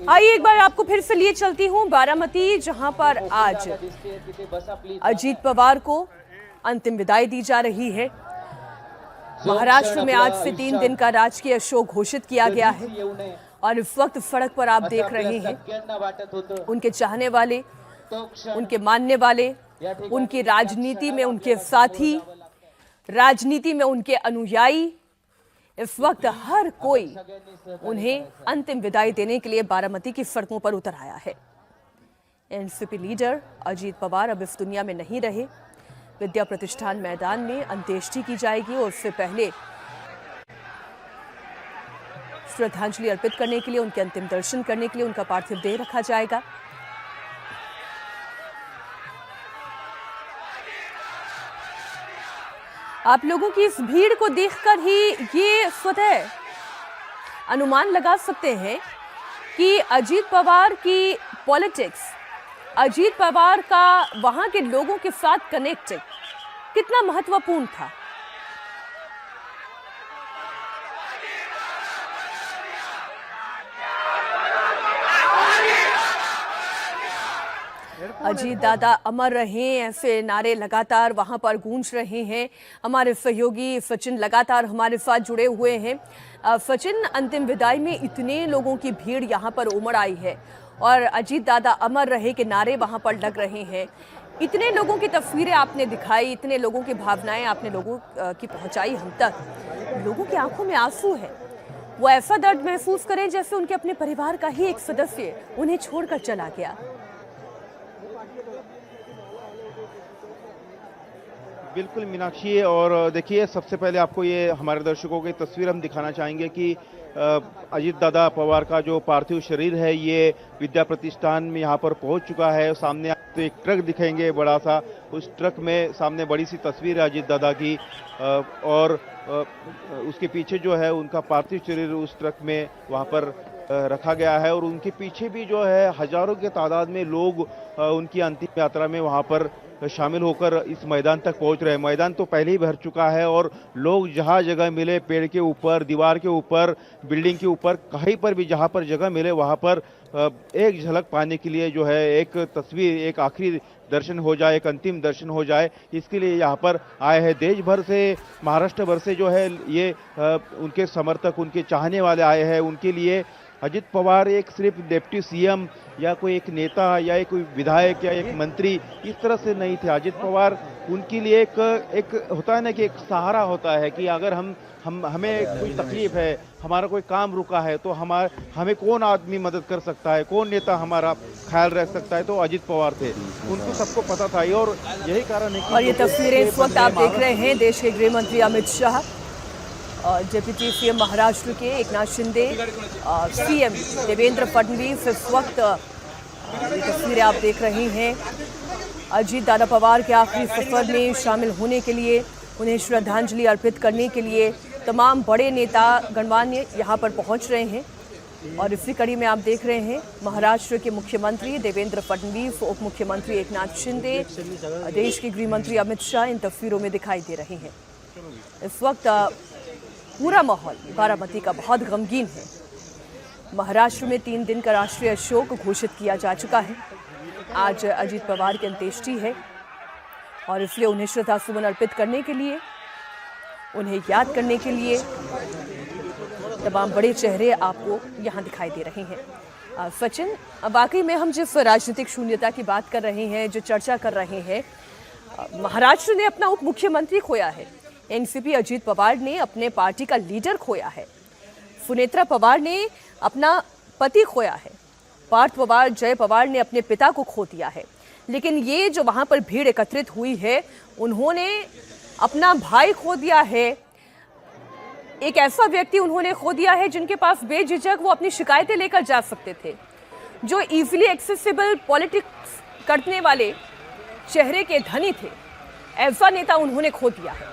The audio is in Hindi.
आइए एक बार आपको फिर से लिए चलती हूँ बारामती, जहां पर आज अजीत पवार को अंतिम विदाई दी जा रही है। महाराष्ट्र में आज से 3 दिन का राजकीय शोक घोषित किया गया है और इस वक्त सड़क पर आप देख रहे हैं उनके चाहने वाले, उनके मानने वाले, उनकी राजनीति में उनके साथी, राजनीति में उनके अनुयायी, इस वक्त हर कोई उन्हें अंतिम विदाई देने के लिए बारामती की सड़कों पर उतर आया है। एनसीपी लीडर अजीत पवार अब इस दुनिया में नहीं रहे। विद्या प्रतिष्ठान मैदान में अंत्येष्टि की जाएगी और उससे पहले श्रद्धांजलि अर्पित करने के लिए, उनके अंतिम दर्शन करने के लिए उनका पार्थिव देह रखा जाएगा। आप लोगों की इस भीड़ को देखकर ही ये स्वतः अनुमान लगा सकते हैं कि अजीत पवार की पॉलिटिक्स, अजीत पवार का वहां के लोगों के साथ कनेक्ट कितना महत्वपूर्ण था। अजीत दादा अमर रहे, ऐसे नारे लगातार वहां पर गूंज रहे हैं। हमारे सहयोगी सचिन लगातार हमारे साथ जुड़े हुए हैं। सचिन, अंतिम विदाई में इतने लोगों की भीड़ यहां पर उमड़ आई है और अजीत दादा अमर रहे के नारे वहां पर लग रहे हैं। इतने लोगों की तस्वीरें आपने दिखाई, इतने लोगों की भावनाएं आपने लोगों की पहुंचाई हम तक। लोगों की आंखों में आंसू है। वो ऐसा दर्द महसूस करें जैसे उनके अपने परिवार का ही एक सदस्य उन्हें छोड़कर चला गया। बिल्कुल मीनाक्षी, और देखिए सबसे पहले आपको ये हमारे दर्शकों की तस्वीर हम दिखाना चाहेंगे कि अजीत दादा पवार का जो पार्थिव शरीर है ये विद्या प्रतिष्ठान में यहाँ पर पहुँच चुका है। सामने आपको एक ट्रक दिखेंगे बड़ा सा, उस ट्रक में सामने बड़ी सी तस्वीर है अजीत दादा की और उसके पीछे जो है उनका पार्थिव शरीर उस ट्रक में वहाँ पर रखा गया है और उनके पीछे भी जो है हजारों के तादाद में लोग उनकी अंतिम यात्रा में वहाँ पर शामिल होकर इस मैदान तक पहुंच रहे हैं। मैदान तो पहले ही भर चुका है और लोग जहां जगह मिले, पेड़ के ऊपर, दीवार के ऊपर, बिल्डिंग के ऊपर, कहीं पर भी जहां पर जगह मिले वहां पर एक झलक पाने के लिए जो है एक तस्वीर, एक आखिरी दर्शन हो जाए, एक अंतिम दर्शन हो जाए, इसके लिए यहाँ पर आए हैं। देश भर से, महाराष्ट्र भर से जो है ये उनके समर्थक, उनके चाहने वाले आए हैं। उनके लिए अजीत पवार एक सिर्फ डिप्टी सीएम या कोई एक नेता या एक कोई विधायक या एक मंत्री इस तरह से नहीं थे। अजीत पवार उनके लिए एक होता है ना कि एक सहारा होता है कि अगर हमें कोई तकलीफ है, हमारा कोई काम रुका है तो हमें कौन आदमी मदद कर सकता है, कौन नेता हमारा ख्याल रख सकता है, तो अजीत पवार थे। उनको सबको पता था और यही कारण है कि और ये तस्वीरें इस वक्त आप देख रहे हैं देश के गृह मंत्री अमित शाह, डिप्टी सीएम महाराष्ट्र के एकनाथ शिंदे, सीएम देवेंद्र फडणवीस इस वक्त ये तस्वीरें आप देख रहे हैं। अजीत दादा पवार के आखिरी सफर में शामिल होने के लिए, उन्हें श्रद्धांजलि अर्पित करने के लिए तमाम बड़े नेता गणमान्य यहाँ पर पहुँच रहे हैं और इसी कड़ी में आप देख रहे हैं महाराष्ट्र के मुख्यमंत्री देवेंद्र फडणवीस, उप मुख्यमंत्री एकनाथ शिंदे, देश के गृह मंत्री अमित शाह इन तस्वीरों में दिखाई दे रहे हैं। इस वक्त पूरा माहौल बारामती का बहुत गमगीन है। महाराष्ट्र में 3 दिन का राष्ट्रीय शोक घोषित किया जा चुका है। आज अजीत पवार की अंत्येष्टि है और इसलिए उन्हें श्रद्धासुमन अर्पित करने के लिए, उन्हें याद करने के लिए तमाम बड़े चेहरे आपको यहाँ दिखाई दे रहे हैं। सचिन, वाकई में हम जिस राजनीतिक शून्यता की बात कर रहे हैं, जो चर्चा कर रहे हैं, महाराष्ट्र ने अपना उप मुख्यमंत्री खोया है, एनसीपी अजीत पवार ने अपने पार्टी का लीडर खोया है, सुनेत्रा पवार ने अपना पति खोया है, पार्थ पवार, जय पवार ने अपने पिता को खो दिया है। लेकिन ये जो वहां पर भीड़ एकत्रित हुई है, उन्होंने अपना भाई खो दिया है। एक ऐसा व्यक्ति उन्होंने खो दिया है जिनके पास बेझिझक वो अपनी शिकायतें लेकर जा सकते थे, जो इजीली एक्सेसिबल पॉलिटिक्स करने वाले चेहरे के धनी थे। ऐसा नेता उन्होंने खो दिया है।